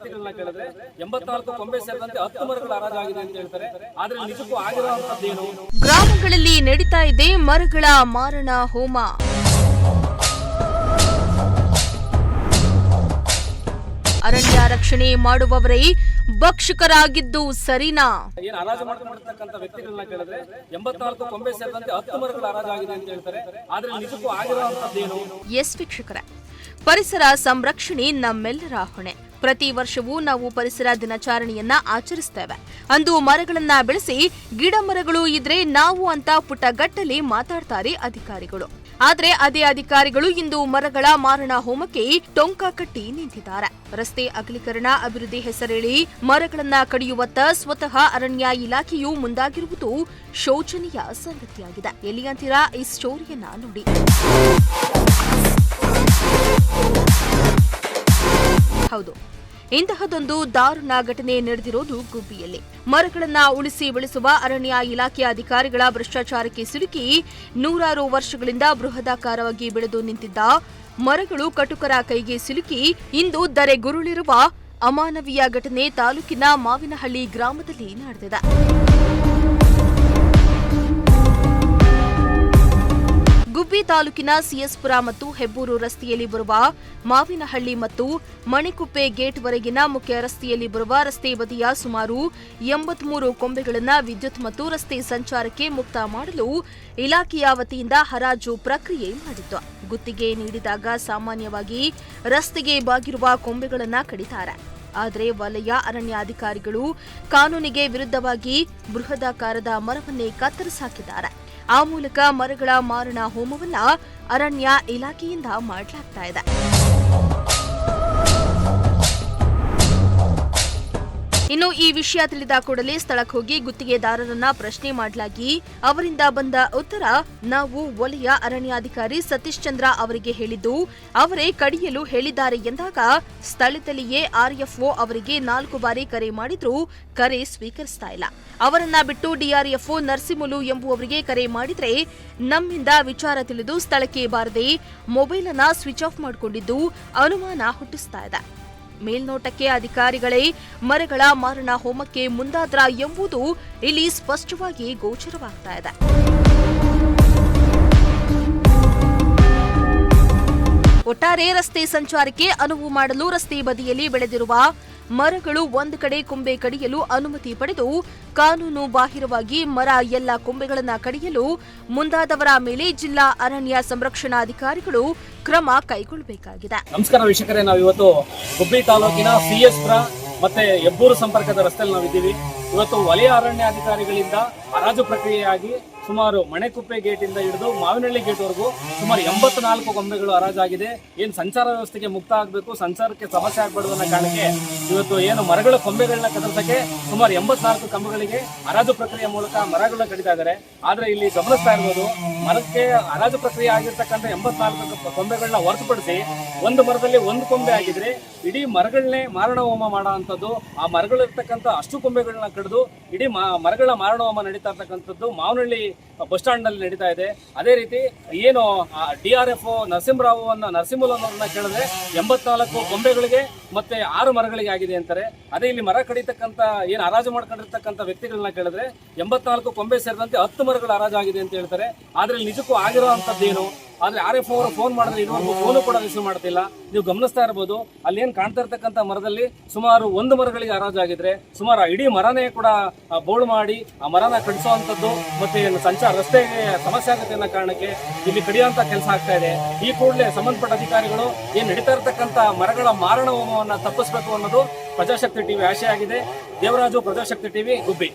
ವ್ಯಕ್ತಿಗಳನ್ನ ಕೇಳಿದ್ರೆ 84 ಕೊಂಬೆ ಸೇರಿದಂತೆ 10 ಮರಗಳು ಹರಾಜಾಗಿದೆ ಅಂತ ಹೇಳ್ತಾರೆ. ಆದ್ರೆ ನಿಜಕ್ಕೂ ಆಗಿರುವಂತದ್ದೇನು? ಗ್ರಾಮಗಳಲ್ಲಿ ನಡೀತಾ ಇದೆ ಮರಗಳ ಮಾರಣ ಹೋಮ. ಅರಣ್ಯ ರಕ್ಷಣೆ ಮಾಡುವವರೇ ಭಕ್ಷಕರಾಗಿದ್ದು ಸರಿನಾ? ಏನು ಹರಾಜು ಮಾಡ್ಕೊಂಡಿರ್ತಕ್ಕಂಥ ವ್ಯಕ್ತಿಗಳನ್ನ ಕೇಳಿದ್ರೆ 84 ಕೊಂಬೆ ಸೇರಿದಂತೆ 10 ಮರಗಳು ಹರಾಜಾಗಿದೆ ಅಂತ ಹೇಳ್ತಾರೆ. ಆದ್ರೆ ನಿಜಕ್ಕೂ ಆಗಿರುವಂತದ್ದೇನು? ಎಸ್ ವೀಕ್ಷಕರೇ, ಪರಿಸರ ಸಂರಕ್ಷಣೆ ನಮ್ಮೆಲ್ಲರ ಹೊಣೆ. ಪ್ರತಿ ವರ್ಷವೂ ನಾವು ಪರಿಸರ ದಿನಾಚರಣೆಯನ್ನ ಆಚರಿಸ್ತೇವೆ. ಅಂದು ಮರಗಳನ್ನ ಬೆಳೆಸಿ ಗಿಡ ಮರಗಳು ಇದ್ರೆ ನಾವು ಅಂತ ಪುಟ್ಟಗಟ್ಟಲೆ ಮಾತಾಡ್ತಾರೆ ಅಧಿಕಾರಿಗಳು. ಆದ್ರೆ ಅದೇ ಅಧಿಕಾರಿಗಳು ಇಂದು ಮರಗಳ ಮಾರಣ ಹೋಮಕ್ಕೆ ಟೊಂಕ ಕಟ್ಟಿ ನಿಂತಿದ್ದಾರೆ. ರಸ್ತೆ ಅಗಲೀಕರಣ ಅಭಿವೃದ್ಧಿ ಹೆಸರೇಳಿ ಮರಗಳನ್ನ ಕಡಿಯುವತ್ತ ಸ್ವತಃ ಅರಣ್ಯ ಇಲಾಖೆಯು ಮುಂದಾಗಿರುವುದು ಶೋಚನೀಯ ಸಂಗತಿಯಾಗಿದೆ. ಎಲ್ಲಿ ಅಂತೀರಾ? ಈ ಸ್ಟೋರಿಯನ್ನ ನೋಡಿ. ಹೌದು, ಇಂತಹದೊಂದು ದಾರುಣ ಘಟನೆ ನಡೆದಿರೋದು ಗುಬ್ಬಿಯಲ್ಲಿ. ಮರಗಳನ್ನ ಉಳಿಸಿ ಬೆಳೆಸುವ ಅರಣ್ಯ ಇಲಾಖೆಯ ಅಧಿಕಾರಿಗಳ ಭ್ರಷ್ಟಾಚಾರಕ್ಕೆ ಸಿಲುಕಿ ನೂರಾರು ವರ್ಷಗಳಿಂದ ಬೃಹದಾಕಾರವಾಗಿ ಬೆಳೆದು ನಿಂತಿದ್ದ ಮರಗಳು ಕಟುಕರ ಕೈಗೆ ಸಿಲುಕಿ ಇಂದು ಧರೆಗುರುಳಿರುವ ಅಮಾನವೀಯ ಘಟನೆ ತಾಲೂಕಿನ ಮಾವಿನಹಳ್ಳಿ ಗ್ರಾಮದಲ್ಲಿ ನಡೆದಿದೆ. ಗುಬ್ಬಿ ತಾಲೂಕಿನ ಸಿಎಸ್ಪುರ ಮತ್ತು ಹೆಬ್ಬೂರು ರಸ್ತೆಯಲ್ಲಿ ಬರುವ ಮಾವಿನಹಳ್ಳಿ ಮತ್ತು ಮಣಿಕುಪ್ಪೆ ಗೇಟ್ವರೆಗಿನ ಮುಖ್ಯ ರಸ್ತೆಯಲ್ಲಿ ಬರುವ ರಸ್ತೆ ಬದಿಯ ಸುಮಾರು 83 ಕೊಂಬೆಗಳನ್ನು ವಿದ್ಯುತ್ ಮತ್ತು ರಸ್ತೆ ಸಂಚಾರಕ್ಕೆ ಮುಕ್ತ ಮಾಡಲು ಇಲಾಖೆಯ ವತಿಯಿಂದ ಹರಾಜು ಪ್ರಕ್ರಿಯೆ ಮಾಡಿತ್ತು. ಗುತ್ತಿಗೆ ನೀಡಿದಾಗ ಸಾಮಾನ್ಯವಾಗಿ ರಸ್ತೆಗೆ ಬಾಗಿರುವ ಕೊಂಬೆಗಳನ್ನು ಕಡಿತಾರೆ. ಆದರೆ ವಲಯ ಅರಣ್ಯಾಧಿಕಾರಿಗಳು ಕಾನೂನಿಗೆ ವಿರುದ್ಧವಾಗಿ ಬೃಹದಾಕಾರದ ಮರವನ್ನೇ ಕತ್ತರಿಸಾಕಿದ್ದಾರೆ. ಆ ಮೂಲಕ ಮರಗಳ ಮಾರಣ ಹೋಮವನ್ನ ಅರಣ್ಯ ಇಲಾಖೆಯಿಂದ ಮಾಡಲಾಗ್ತಾ ಇದೆ. ಇನ್ನು ಈ ವಿಷಯ ತಿಳಿದ ಕೂಡಲೇ ಸ್ಥಳಕ್ಕೆ ಹೋಗಿ ಗುತ್ತಿಗೆದಾರರನ್ನ ಪ್ರಶ್ನೆ ಮಾಡಲಾಗಿ ಅವರಿಂದ ಬಂದ ಉತ್ತರ, ನಾವು ವಲಯ ಅರಣ್ಯಾಧಿಕಾರಿ ಸತೀಶ್ ಚಂದ್ರ ಅವರಿಗೆ ಹೇಳಿದ್ದು ಅವರೇ ಕಡಿಯಲು ಹೇಳಿದ್ದಾರೆ ಎಂದಾಗ ಸ್ಥಳದಲ್ಲಿಯೇ ಆರ್ಎಫ್ಒ ಅವರಿಗೆ 4 ಬಾರಿ ಕರೆ ಮಾಡಿದ್ರೂ ಕರೆ ಸ್ವೀಕರಿಸ್ತಾ ಇಲ್ಲ. ಅವರನ್ನ ಬಿಟ್ಟು ಡಿಆರ್ಎಫ್ಒ ನರಸಿಮುಲು ಎಂಬುವವರಿಗೆ ಕರೆ ಮಾಡಿದ್ರೆ ನಮ್ಮಿಂದ ವಿಚಾರ ತಿಳಿದು ಸ್ಥಳಕ್ಕೆ ಬಾರದೆ ಮೊಬೈಲ್ ಅನ್ನ ಸ್ವಿಚ್ ಆಫ್ ಮಾಡಿಕೊಂಡಿದ್ದು ಅನುಮಾನ ಹುಟ್ಟಿಸ್ತಾ ಇದೆ. ಮೇಲ್ನೋಟಕ್ಕೆ ಅಧಿಕಾರಿಗಳೇ ಮರಗಳ ಮಾರಣ ಹೋಮಕ್ಕೆ ಮುಂದಾದ್ರ ಎಂಬುದು ಇಲ್ಲಿ ಸ್ಪಷ್ಟವಾಗಿ ಗೋಚರವಾಗ್ತಾ ಇದೆ. ಒಟ್ಟಾರೆ ರಸ್ತೆ ಸಂಚಾರಕ್ಕೆ ಅನುವು ಮಾಡಲು ರಸ್ತೆ ಬದಿಯಲ್ಲಿ ಬೆಳೆದಿರುವ ಮರಗಳು ಒಂದು ಕಡೆ ಕೊಂಬೆ ಕಡಿಯಲು ಅನುಮತಿ ಪಡೆದು ಕಾನೂನು ಬಾಹಿರವಾಗಿ ಮರ ಎಲ್ಲ ಕೊಂಬೆಗಳನ್ನು ಕಡಿಯಲು ಮುಂದಾದವರ ಮೇಲೆ ಜಿಲ್ಲಾ ಅರಣ್ಯ ಸಂರಕ್ಷಣಾಧಿಕಾರಿಗಳು ಕ್ರಮ ಕೈಗೊಳ್ಳಬೇಕಾಗಿದೆ. ನಮಸ್ಕಾರ ವೀಕ್ಷಕರೇ, ನಾವು ಇವತ್ತು ಗುಬ್ಬಿ ತಾಲೂಕಿನ ಸಿಎಸ್ಪುರ ಮತ್ತೆ ಹೆಬ್ಬೂರು ಸಂಪರ್ಕದ ರಸ್ತೆಯಲ್ಲಿ ನಾವಿದ್ದೀವಿ. ಇವತ್ತು ವಲಯ ಅರಣ್ಯಾಧಿಕಾರಿಗಳಿಂದ ಹರಾಜು ಪ್ರಕ್ರಿಯೆಯಾಗಿ ಸುಮಾರು ಮಣೆಕುಪ್ಪೆ ಗೇಟ್ ಇಂದ ಹಿಡಿದು ಮಾವಿನಹಳ್ಳಿ ಗೇಟ್ ವರೆಗೂ ಸುಮಾರು 84 ಕೊಂಬೆಗಳು ಹರಾಜಾಗಿದೆ. ಏನು ಸಂಚಾರ ವ್ಯವಸ್ಥೆಗೆ ಮುಕ್ತ ಆಗಬೇಕು, ಸಂಚಾರಕ್ಕೆ ಸಮಸ್ಯೆ ಆಗಬಾರ್ದು ಅನ್ನೋ ಕಾರಣಕ್ಕೆ ಇವತ್ತು ಏನು ಮರಗಳ ಕೊಂಬೆಗಳನ್ನ ಕತ್ತರಿಸಕ್ಕೆ ಸುಮಾರು 84 ಕೊಂಬೆಗಳಿಗೆ ಹರಾಜು ಪ್ರಕ್ರಿಯೆ ಮೂಲಕ ಮರಗಳನ್ನ ಕಡಿತಾ ಇದ್ದಾರೆ. ಆದ್ರೆ ಇಲ್ಲಿ ಗಮನಿಸ್ತಾ ಇರ್ಬೋದು, ಮರಕ್ಕೆ ಹರಾಜು ಪ್ರಕ್ರಿಯೆ ಆಗಿರ್ತಕ್ಕಂಥ 84 ಕೊಂಬೆಗಳನ್ನ ಹೊರತುಪಡಿಸಿ ಒಂದು ಮರದಲ್ಲಿ ಒಂದು ಕೊಂಬೆ ಆಗಿದ್ರೆ ಇಡೀ ಮರಗಳನ್ನೇ ಮಾರಣ ಹೋಮ ಮಾಡೋ ಅಂಥದ್ದು. ಆ ಮರಗಳಿರ್ತಕ್ಕಂಥ ಅಷ್ಟು ಕೊಂಬೆಗಳನ್ನ ಕಡಿದು ಇಡೀ ಮರಗಳ ಮಾರಣ ಹೋಮ ನಡೀತಾ ಇರ್ತಕ್ಕಂಥದ್ದು ಮಾವನಹಳ್ಳಿ ಬಸ್ ಸ್ಟಾಂಡ್ ನಲ್ಲಿ ನಡೀತಾ ಇದೆ. ಅದೇ ರೀತಿ ಏನು ಡಿಆರ್ಎಫ್ ನರಸಿಂಹರನ್ನ ಕೇಳಿದ್ರೆ 84 ಕೊಂಬೆಗಳಿಗೆ ಮತ್ತೆ 6 ಮರಗಳಿಗೆ ಆಗಿದೆ ಅಂತಾರೆ. ಅದೇ ಇಲ್ಲಿ ಮರ ಕಡಿತಕ್ಕಂಥ ಏನು ಹರಾಜು ಮಾಡ್ಕೊಂಡಿರ್ತಕ್ಕಂಥ ವ್ಯಕ್ತಿಗಳನ್ನ ಕೇಳಿದ್ರೆ 84 ಕೊಂಬೆ ಸೇರಿದಂತೆ 10 ಮರಗಳು ಹರಾಜಾಗಿದೆ ಅಂತ ಹೇಳ್ತಾರೆ. ಆದ್ರೆ ನಿಜಕ್ಕೂ ಆಗಿರುವಂತದ್ದೇನು? ಆದ್ರೆ ಆರ್ಎಫ್ ಅವರು ಫೋನ್ ಮಾಡಿದ್ರೆ ಇದುವರೆಗೂ ಫೋನು ಕೂಡ ರಿಸೀವ್ ಮಾಡ್ತಿಲ್ಲ. ನೀವು ಗಮನಿಸ್ತಾ ಇರಬಹುದು, ಅಲ್ಲಿ ಏನ್ ಕಾಣ್ತಾ ಇರ್ತಕ್ಕಂಥ ಮರದಲ್ಲಿ ಸುಮಾರು 1 ಮರಗಳಿಗೆ ಹರಾಜಾಗಿದ್ರೆ ಸುಮಾರು ಇಡೀ ಮರನೇ ಕೂಡ ಬೋಳು ಮಾಡಿ ಆ ಮರನ ಕಡಿಸುವಂತದ್ದು ಮತ್ತೆ ಸಂಚಾರ ರಸ್ತೆಗೆ ಸಮಸ್ಯೆ ಆಗುತ್ತೆ ಅನ್ನೋ ಕಾರಣಕ್ಕೆ ಇಲ್ಲಿ ಕಡಿಯುವಂತ ಕೆಲಸ ಆಗ್ತಾ ಇದೆ. ಈ ಕೂಡಲೇ ಸಂಬಂಧಪಟ್ಟ ಅಧಿಕಾರಿಗಳು ಏನ್ ನಡೀತಾ ಇರ್ತಕ್ಕಂಥ ಮರಗಳ ಮಾರಣ ಹೋಮವನ್ನ ತಪ್ಪಿಸಬೇಕು ಅನ್ನೋದು ಪ್ರಜಾಶಕ್ತಿ ಟಿವಿ ಆಶಯ ಆಗಿದೆ. ದೇವರಾಜು, ಪ್ರಜಾಶಕ್ತಿ ಟಿವಿ, ಗುಬ್ಬಿ.